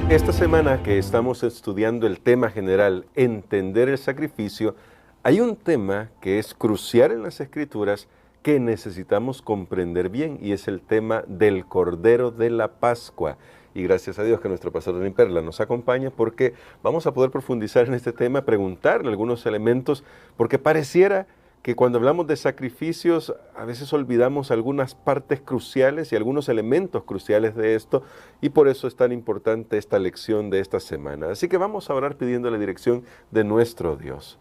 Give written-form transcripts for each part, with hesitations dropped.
Esta semana que estamos estudiando el tema general, entender el sacrificio, hay un tema que es crucial en las Escrituras que necesitamos comprender bien y es el tema del Cordero de la Pascua. Y gracias a Dios que nuestro pastor Dani Perla nos acompaña porque vamos a poder profundizar en este tema, preguntarle algunos elementos, porque pareciera que cuando hablamos de sacrificios a veces olvidamos algunas partes cruciales y algunos elementos cruciales de esto, y por eso es tan importante esta lección de esta semana. Así que vamos a orar pidiendo la dirección de nuestro Dios.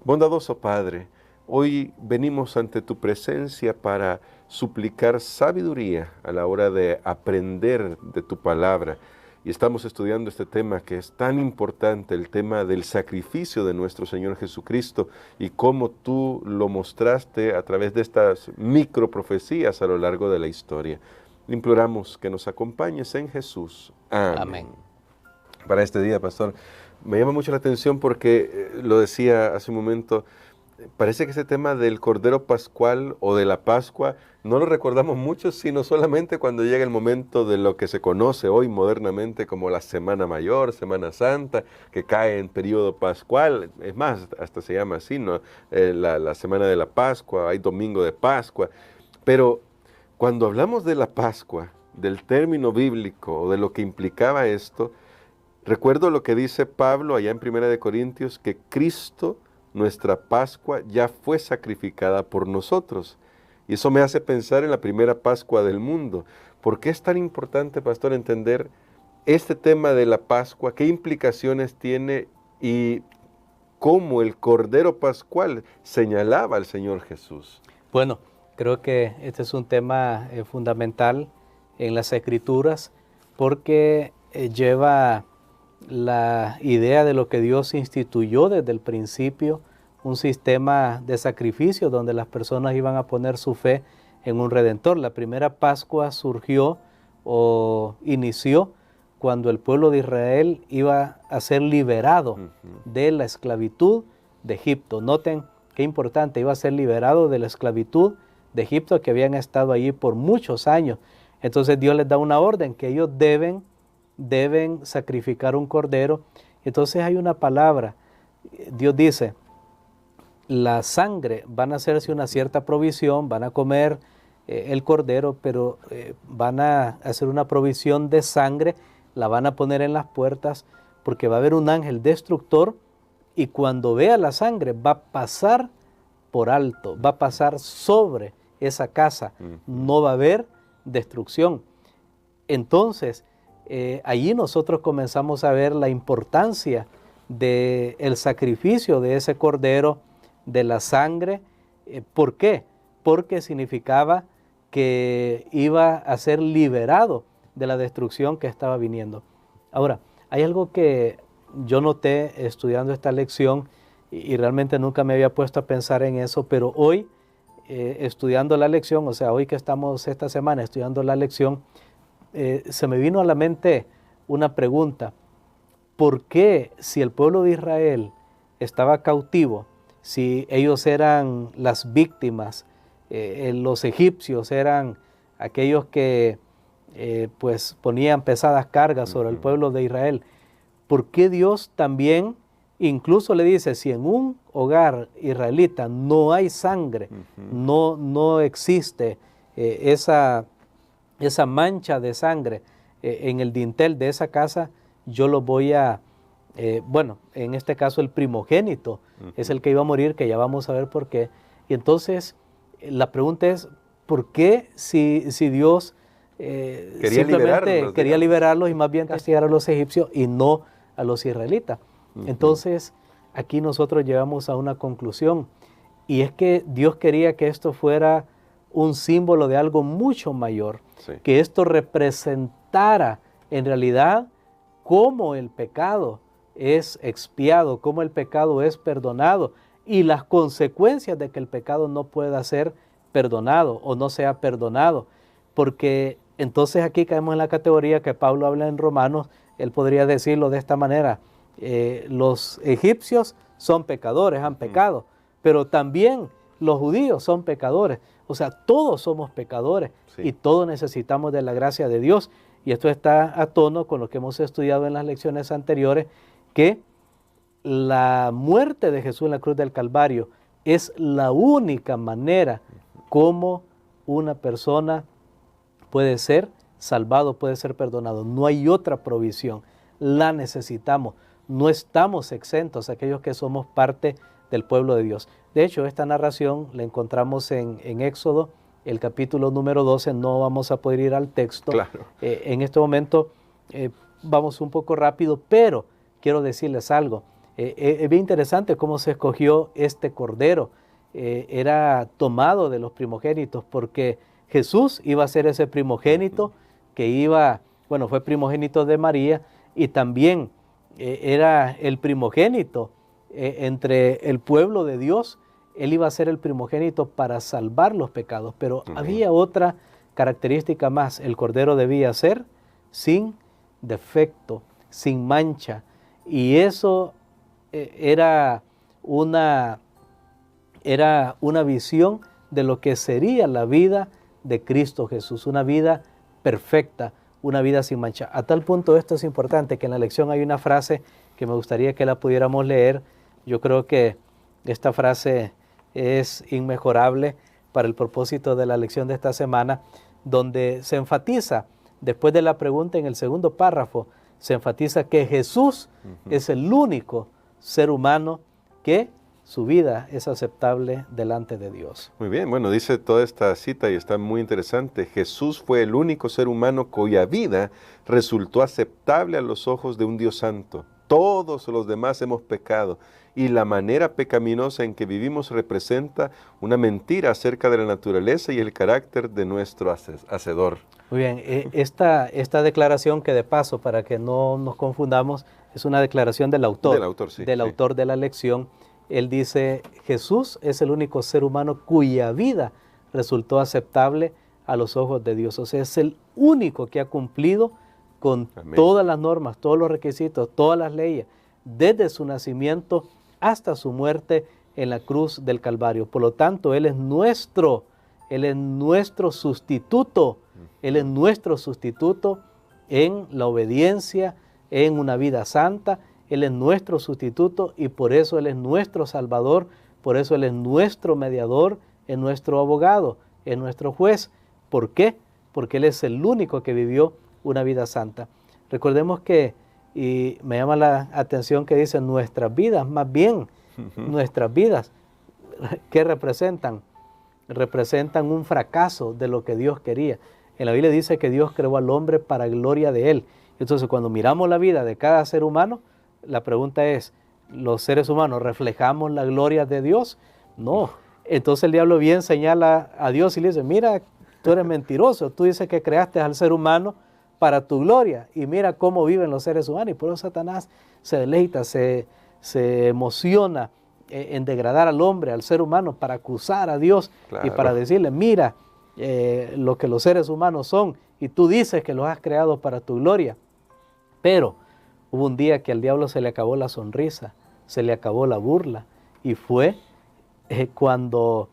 Bondadoso Padre, hoy venimos ante tu presencia para suplicar sabiduría a la hora de aprender de tu palabra. Y estamos estudiando este tema que es tan importante, el tema del sacrificio de nuestro Señor Jesucristo y cómo tú lo mostraste a través de estas microprofecías a lo largo de la historia. Imploramos que nos acompañes en Jesús. Amén. Amén. Para este día, pastor, me llama mucho la atención porque, lo decía hace un momento, parece que ese tema del Cordero Pascual o de la Pascua no lo recordamos mucho, sino solamente cuando llega el momento de lo que se conoce hoy modernamente como la Semana Mayor, Semana Santa, que cae en periodo pascual. Es más, hasta se llama así, ¿no? La Semana de la Pascua, hay Domingo de Pascua. Pero cuando hablamos de la Pascua, del término bíblico o de lo que implicaba esto, recuerdo lo que dice Pablo allá en 1 Corintios, que Cristo, nuestra Pascua, ya fue sacrificada por nosotros. Y eso me hace pensar en la primera Pascua del mundo. ¿Por qué es tan importante, pastor, entender este tema de la Pascua? ¿Qué implicaciones tiene y cómo el Cordero Pascual señalaba al Señor Jesús? Bueno, creo que este es un tema fundamental en las Escrituras porque lleva la idea de lo que Dios instituyó desde el principio, un sistema de sacrificio donde las personas iban a poner su fe en un Redentor. La primera Pascua surgió o inició cuando el pueblo de Israel iba a ser liberado de la esclavitud de Egipto. Noten qué importante, iba a ser liberado de la esclavitud de Egipto, que habían estado allí por muchos años. Entonces Dios les da una orden que ellos deben sacrificar un cordero. Entonces hay una palabra, Dios dice, la sangre, van a hacerse una cierta provisión, van a comer el cordero, pero van a hacer una provisión de sangre, la van a poner en las puertas, porque va a haber un ángel destructor, y cuando vea la sangre va a pasar por alto, va a pasar sobre esa casa, no va a haber destrucción. Entonces, allí nosotros comenzamos a ver la importancia del sacrificio de ese cordero, de la sangre. ¿Por qué? Porque significaba que iba a ser liberado de la destrucción que estaba viniendo. Ahora, hay algo que yo noté estudiando esta lección y realmente nunca me había puesto a pensar en eso, pero hoy, estudiando la lección, o sea, hoy que estamos esta semana estudiando la lección, se me vino a la mente una pregunta. ¿Por qué, si el pueblo de Israel estaba cautivo, si ellos eran las víctimas, los egipcios eran aquellos que pues ponían pesadas cargas sobre el pueblo de Israel, ¿por qué Dios también incluso le dice, si en un hogar israelita no hay sangre, no existe esa mancha de sangre en el dintel de esa casa, yo lo voy a, bueno, en este caso el primogénito es el que iba a morir, que ya vamos a ver por qué. Y entonces la pregunta es, ¿por qué si Dios simplemente quería liberarlos y más bien castigar a los egipcios y no a los israelitas? Entonces aquí nosotros llegamos a una conclusión, y es que Dios quería que esto fuera un símbolo de algo mucho mayor, que esto representara en realidad cómo el pecado es expiado, cómo el pecado es perdonado y las consecuencias de que el pecado no pueda ser perdonado o no sea perdonado. Porque entonces aquí caemos en la categoría que Pablo habla en Romanos, él podría decirlo de esta manera, los egipcios son pecadores, han pecado, pero también los judíos son pecadores. O sea, todos somos pecadores y todos necesitamos de la gracia de Dios. y esto está a tono con lo que hemos estudiado en las lecciones anteriores, que la muerte de Jesús en la cruz del Calvario es la única manera como una persona puede ser salvado, puede ser perdonado. No hay otra provisión, la necesitamos. No estamos exentos aquellos que somos parte del pueblo de Dios. De hecho, esta narración la encontramos en Éxodo, el capítulo número 12, no vamos a poder ir al texto. Claro. En este momento vamos un poco rápido, pero quiero decirles algo. Es bien interesante cómo se escogió este cordero. Era tomado de los primogénitos porque Jesús iba a ser ese primogénito que fue primogénito de María y también era el primogénito entre el pueblo de Dios. Él iba a ser el primogénito para salvar los pecados, pero había otra característica más. El cordero debía ser sin defecto, sin mancha, y eso era una visión de lo que sería la vida de Cristo Jesús, una vida perfecta, una vida sin mancha. A tal punto esto es importante que en la lección hay una frase que me gustaría que la pudiéramos leer. Yo creo que esta frase es inmejorable para el propósito de la lección de esta semana, donde se enfatiza, después de la pregunta en el segundo párrafo, se enfatiza que Jesús es el único ser humano que su vida es aceptable delante de Dios. Muy bien, bueno, dice toda esta cita y está muy interesante. Jesús fue el único ser humano cuya vida resultó aceptable a los ojos de un Dios santo. Todos los demás hemos pecado y la manera pecaminosa en que vivimos representa una mentira acerca de la naturaleza y el carácter de nuestro Hacedor. Muy bien, esta declaración, que de paso, para que no nos confundamos, es una declaración del autor. Del autor, sí. Autor de la lección. Él dice, Jesús es el único ser humano cuya vida resultó aceptable a los ojos de Dios. O sea, es el único que ha cumplido con todas las normas, todos los requisitos, todas las leyes, desde su nacimiento hasta su muerte en la cruz del Calvario. Por lo tanto, Él es nuestro sustituto. Él es nuestro sustituto en la obediencia, en una vida santa. Él es nuestro sustituto y por eso Él es nuestro Salvador, por eso Él es nuestro mediador, es nuestro abogado, es nuestro juez. ¿Por qué? Porque Él es el único que vivió una vida santa. Recordemos que, y me llama la atención que dice nuestras vidas, más bien nuestras vidas, ¿qué representan? Representan un fracaso de lo que Dios quería. En la Biblia dice que Dios creó al hombre para gloria de Él. Entonces, cuando miramos la vida de cada ser humano, la pregunta es, ¿los seres humanos reflejamos la gloria de Dios? No. Entonces el diablo bien señala a Dios y le dice, mira, tú eres mentiroso, tú dices que creaste al ser humano para tu gloria y mira cómo viven los seres humanos. Y por eso Satanás se deleita, se emociona en degradar al hombre, al ser humano, para acusar a Dios. Claro. Y para decirle, mira lo que los seres humanos son y tú dices que los has creado para tu gloria. Pero hubo un día que al diablo se le acabó la sonrisa, se le acabó la burla y fue cuando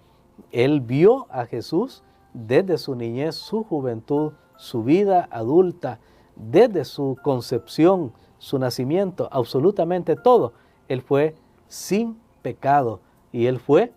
él vio a Jesús desde su niñez, su juventud, su vida adulta, desde su concepción, su nacimiento, absolutamente todo. Él fue sin pecado y Él fue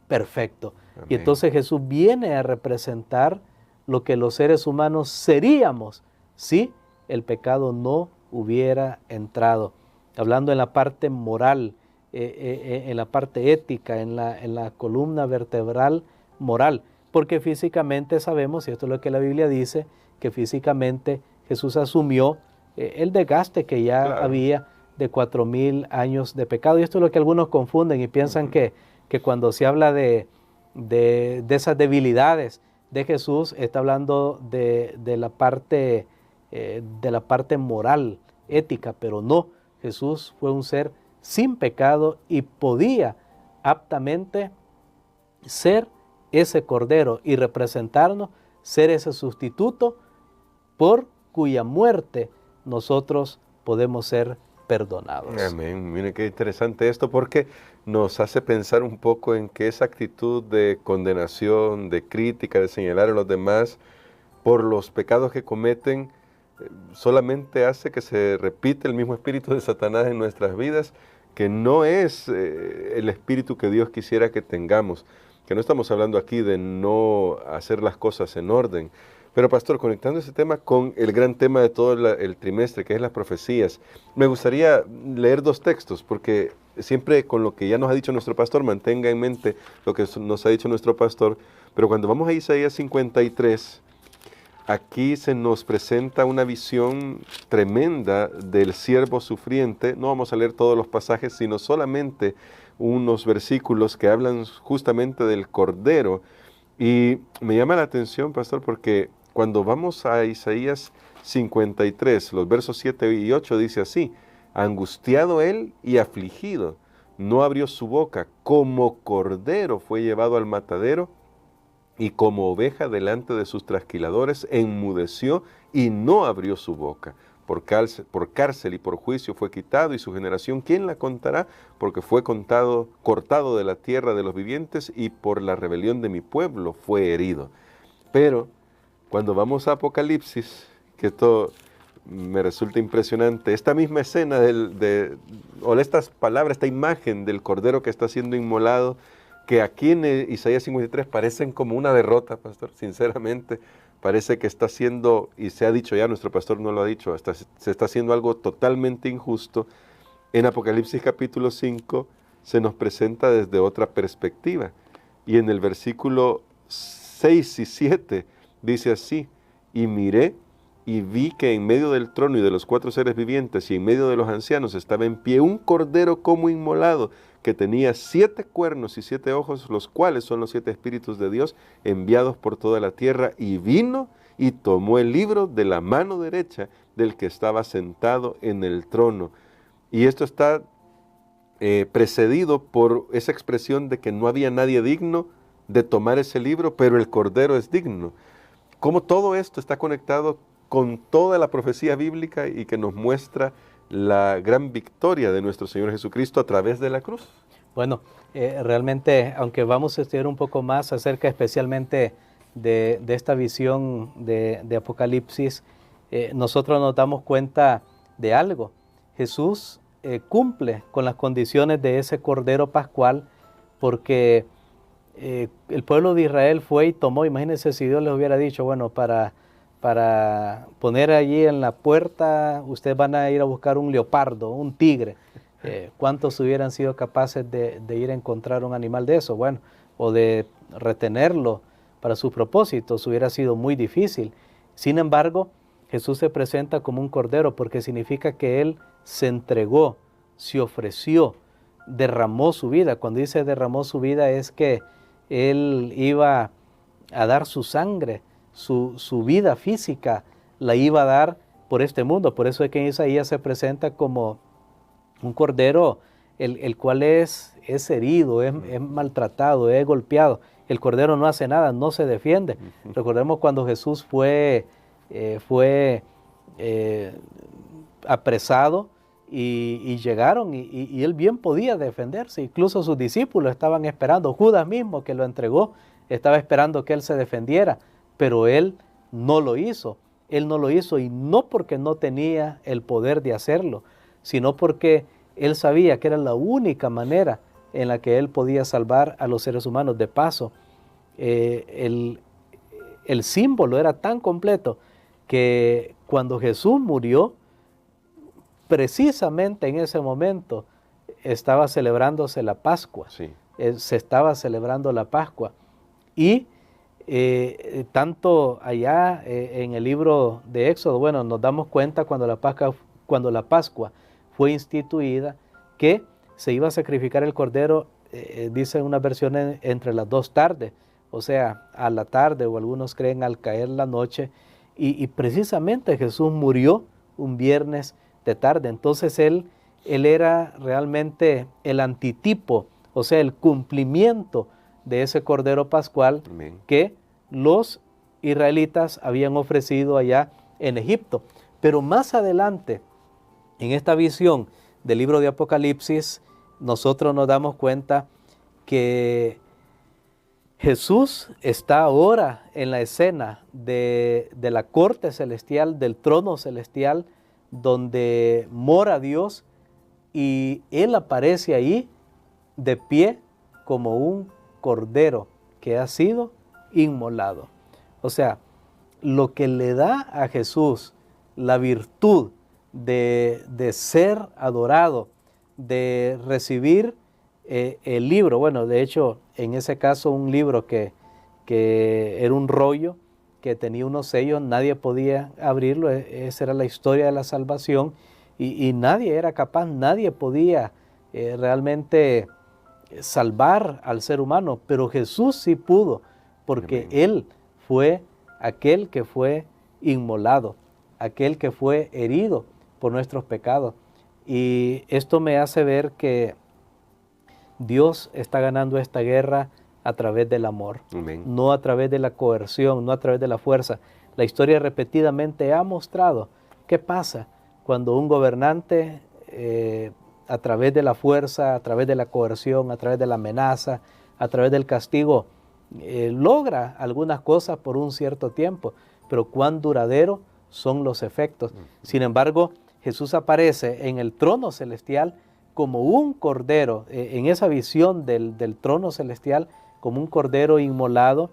perfecto. Amén. Y entonces Jesús viene a representar lo que los seres humanos seríamos si el pecado no hubiera entrado. Hablando en la parte moral, en la parte ética, en la columna vertebral moral, porque físicamente sabemos, y esto es lo que la Biblia dice, que físicamente Jesús asumió el desgaste que ya había de 4,000 años de pecado. Y esto es lo que algunos confunden y piensan que cuando se habla de esas debilidades de Jesús, está hablando de la parte moral, ética, pero no. Jesús fue un ser sin pecado y podía aptamente ser ese cordero y representarnos, ser ese sustituto por cuya muerte nosotros podemos ser perdonados. Amén. Miren qué interesante esto, porque nos hace pensar un poco en que esa actitud de condenación, de crítica, de señalar a los demás por los pecados que cometen, solamente hace que se repite el mismo espíritu de Satanás en nuestras vidas, que no es el espíritu que Dios quisiera que tengamos, que no estamos hablando aquí de no hacer las cosas en orden. Pero pastor, conectando ese tema con el gran tema de todo el trimestre, que es las profecías, me gustaría leer 2 textos, porque siempre con lo que ya nos ha dicho nuestro pastor, mantenga en mente lo que nos ha dicho nuestro pastor, pero cuando vamos a Isaías 53, aquí se nos presenta una visión tremenda del siervo sufriente. No vamos a leer todos los pasajes, sino solamente unos versículos que hablan justamente del Cordero. Y me llama la atención, pastor, porque cuando vamos a Isaías 53, los versos 7 y 8 dice así: angustiado él y afligido, no abrió su boca, como cordero fue llevado al matadero, y como oveja delante de sus trasquiladores, enmudeció y no abrió su boca. Por cárcel y por juicio fue quitado, y su generación, ¿quién la contará? Porque fue cortado de la tierra de los vivientes, y por la rebelión de mi pueblo fue herido. Pero cuando vamos a Apocalipsis, que esto me resulta impresionante, esta misma escena o estas palabras, esta imagen del cordero que está siendo inmolado, que aquí en Isaías 53 parecen como una derrota, pastor, sinceramente. Parece que está haciendo, y se ha dicho ya, nuestro pastor no lo ha dicho, se está haciendo algo totalmente injusto. En Apocalipsis capítulo 5 se nos presenta desde otra perspectiva. Y en el versículo 6 y 7 dice así: y miré y vi que en medio del trono y de los 4 seres vivientes y en medio de los ancianos estaba en pie un cordero como inmolado, que tenía 7 cuernos y 7 ojos, los cuales son los 7 espíritus de Dios enviados por toda la tierra, y vino y tomó el libro de la mano derecha del que estaba sentado en el trono. Y esto está precedido por esa expresión de que no había nadie digno de tomar ese libro, pero el Cordero es digno. Cómo todo esto está conectado con toda la profecía bíblica y que nos muestra la gran victoria de nuestro Señor Jesucristo a través de la cruz. Bueno, realmente, aunque vamos a estudiar un poco más acerca especialmente de esta visión de Apocalipsis, nosotros nos damos cuenta de algo. Jesús cumple con las condiciones de ese Cordero Pascual, porque el pueblo de Israel fue y tomó, imagínense si Dios les hubiera dicho, bueno, para poner allí en la puerta, ustedes van a ir a buscar un leopardo, un tigre. ¿Cuántos hubieran sido capaces de ir a encontrar un animal de eso? Bueno, o de retenerlo para sus propósitos, hubiera sido muy difícil. Sin embargo, Jesús se presenta como un cordero, porque significa que Él se entregó, se ofreció, derramó su vida. Cuando dice derramó su vida, es que Él iba a dar su sangre, su vida física la iba a dar por este mundo. Por eso es que en Isaías se presenta como un cordero el cual es herido, es maltratado, es golpeado. El cordero no hace nada, no se defiende. Recordemos cuando Jesús fue apresado y llegaron y él bien podía defenderse. Incluso sus discípulos estaban esperando, Judas mismo que lo entregó, estaba esperando que él se defendiera, pero él no lo hizo. Él no lo hizo, y no porque no tenía el poder de hacerlo, sino porque él sabía que era la única manera en la que él podía salvar a los seres humanos. De paso, el símbolo era tan completo que cuando Jesús murió, precisamente en ese momento estaba celebrándose la Pascua. Sí. Se estaba celebrando la Pascua. Y tanto allá en el libro de Éxodo, bueno, nos damos cuenta cuando la Pascua fue instituida, que se iba a sacrificar el cordero, dicen unas versiones, entre las 2 tardes, o sea, a la tarde, o algunos creen al caer la noche, y precisamente Jesús murió un viernes de tarde. Entonces él era realmente el antitipo, o sea, el cumplimiento de ese Cordero Pascual. Amén. Que los israelitas habían ofrecido allá en Egipto. Pero más adelante, en esta visión del libro de Apocalipsis, nosotros nos damos cuenta que Jesús está ahora en la escena de la corte celestial, del trono celestial, donde mora Dios, y Él aparece ahí de pie como un cordero que ha sido inmolado. O sea, lo que le da a Jesús la virtud de ser adorado, de recibir el libro, bueno, de hecho, en ese caso un libro que era un rollo, que tenía unos sellos, nadie podía abrirlo, esa era la historia de la salvación, y nadie era capaz, nadie podía realmente salvar al ser humano, pero Jesús sí pudo, porque Amén. Él fue aquel que fue inmolado, aquel que fue herido por nuestros pecados. Y esto me hace ver que Dios está ganando esta guerra a través del amor, Amén. no a través de la coerción, no a través de la fuerza. La historia repetidamente ha mostrado qué pasa cuando un gobernante a través de la fuerza, a través de la coerción, a través de la amenaza, a través del castigo, logra algunas cosas por un cierto tiempo, pero cuán duradero son los efectos. Sin embargo, Jesús aparece en el trono celestial como un cordero, en esa visión del trono celestial, como un cordero inmolado,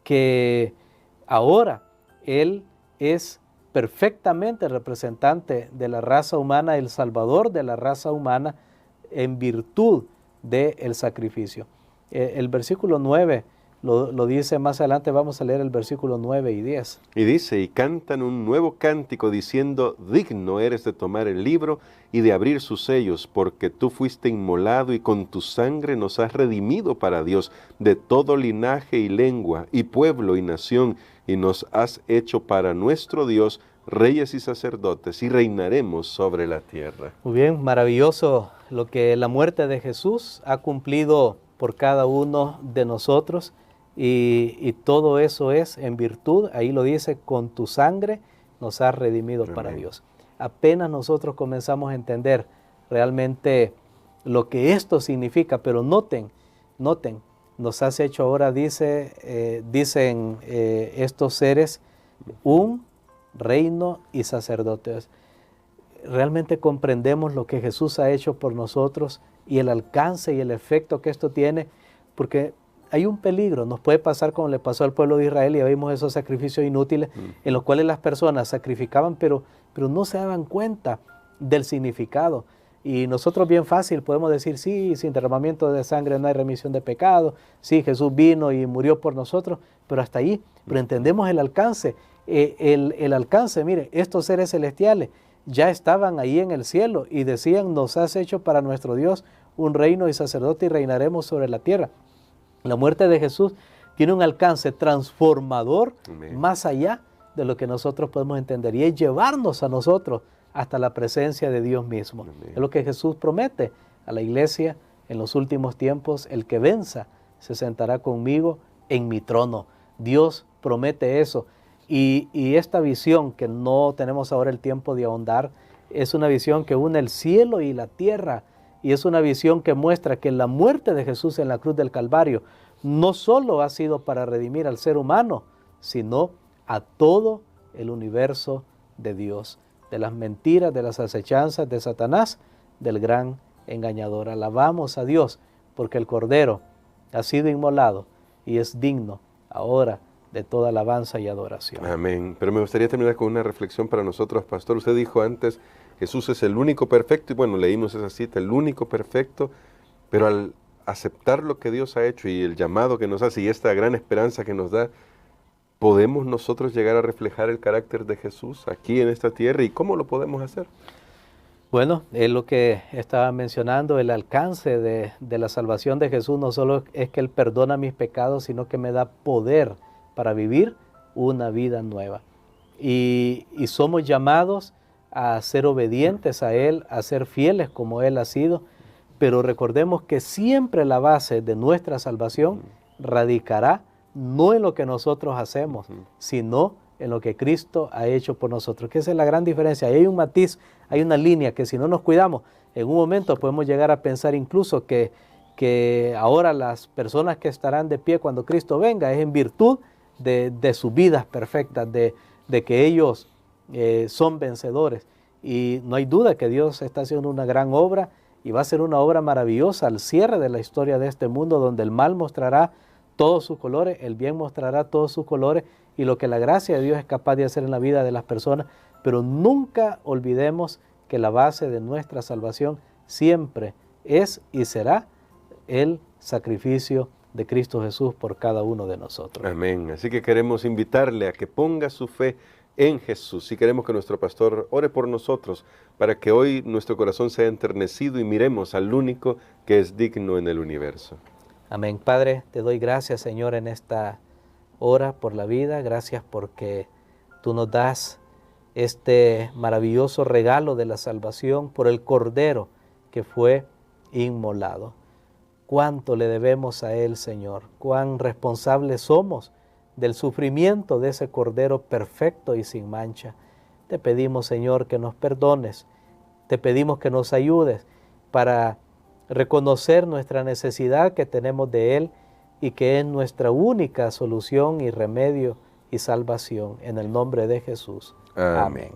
que ahora Él es perfectamente representante de la raza humana, el salvador de la raza humana, en virtud del sacrificio. El versículo 9 lo dice más adelante, vamos a leer el versículo 9 y 10. Y dice, y cantan un nuevo cántico diciendo, digno eres de tomar el libro y de abrir sus sellos, porque tú fuiste inmolado y con tu sangre nos has redimido para Dios de todo linaje y lengua y pueblo y nación, y nos has hecho para nuestro Dios reyes y sacerdotes, y reinaremos sobre la tierra. Muy bien, maravilloso lo que la muerte de Jesús ha cumplido por cada uno de nosotros. Y todo eso es en virtud, ahí lo dice, con tu sangre nos has redimido Amén. para Dios. Apenas nosotros comenzamos a entender realmente lo que esto significa, pero noten, nos has hecho ahora, dicen estos seres, un reino y sacerdotes. Realmente comprendemos lo que Jesús ha hecho por nosotros y el alcance y el efecto que esto tiene, porque hay un peligro, nos puede pasar como le pasó al pueblo de Israel, y vimos esos sacrificios inútiles en los cuales las personas sacrificaban, pero no se daban cuenta del significado. Y nosotros bien fácil podemos decir, sí, sin derramamiento de sangre no hay remisión de pecado, sí, Jesús vino y murió por nosotros, pero hasta ahí, pero entendemos el alcance, el alcance, mire, estos seres celestiales ya estaban ahí en el cielo y decían, nos has hecho para nuestro Dios un reino y sacerdote y reinaremos sobre la tierra. La muerte de Jesús tiene un alcance transformador. Amén. Más allá de lo que nosotros podemos entender, y es llevarnos a nosotros hasta la presencia de Dios mismo. Amén. Es lo que Jesús promete a la iglesia en los últimos tiempos: el que venza se sentará conmigo en mi trono. Dios promete eso. Y esta visión, que no tenemos ahora el tiempo de ahondar, es una visión que une el cielo y la tierra. Y es una visión que muestra que la muerte de Jesús en la cruz del Calvario no solo ha sido para redimir al ser humano, sino a todo el universo de Dios, de las mentiras, de las acechanzas de Satanás, del gran engañador. Alabamos a Dios porque el Cordero ha sido inmolado y es digno ahora de toda alabanza y adoración. Amén. Pero me gustaría terminar con una reflexión para nosotros, pastor. Usted dijo antes, Jesús es el único perfecto, y bueno, leímos esa cita, el único perfecto, pero al aceptar lo que Dios ha hecho y el llamado que nos hace y esta gran esperanza que nos da, ¿podemos nosotros llegar a reflejar el carácter de Jesús aquí en esta tierra? ¿Y cómo lo podemos hacer? Bueno, es lo que estaba mencionando, el alcance de la salvación de Jesús no solo es que Él perdona mis pecados, sino que me da poder para vivir una vida nueva. Y somos llamados a ser obedientes a Él, a ser fieles como Él ha sido, pero recordemos que siempre la base de nuestra salvación radicará no en lo que nosotros hacemos, sino en lo que Cristo ha hecho por nosotros, que esa es la gran diferencia. Y hay un matiz, hay una línea que si no nos cuidamos, en un momento podemos llegar a pensar incluso que que ahora las personas que estarán de pie cuando Cristo venga es en virtud de sus vidas perfectas, de que ellos son vencedores. Y no hay duda que Dios está haciendo una gran obra y va a ser una obra maravillosa al cierre de la historia de este mundo, donde el mal mostrará todos sus colores, el bien mostrará todos sus colores, y lo que la gracia de Dios es capaz de hacer en la vida de las personas. Pero nunca olvidemos que la base de nuestra salvación siempre es y será el sacrificio de Cristo Jesús por cada uno de nosotros. Amén. Así que queremos invitarle a que ponga su fe en Jesús. Y queremos que nuestro pastor ore por nosotros para que hoy nuestro corazón sea enternecido y miremos al único que es digno en el universo. Amén. Padre, te doy gracias, Señor, en esta hora por la vida. Gracias porque tú nos das este maravilloso regalo de la salvación por el Cordero que fue inmolado. Cuánto le debemos a Él, Señor. Cuán responsables somos del sufrimiento de ese Cordero perfecto y sin mancha. Te pedimos, Señor, que nos perdones. Te pedimos que nos ayudes para reconocer nuestra necesidad que tenemos de Él y que es nuestra única solución y remedio y salvación. En el nombre de Jesús. Amén.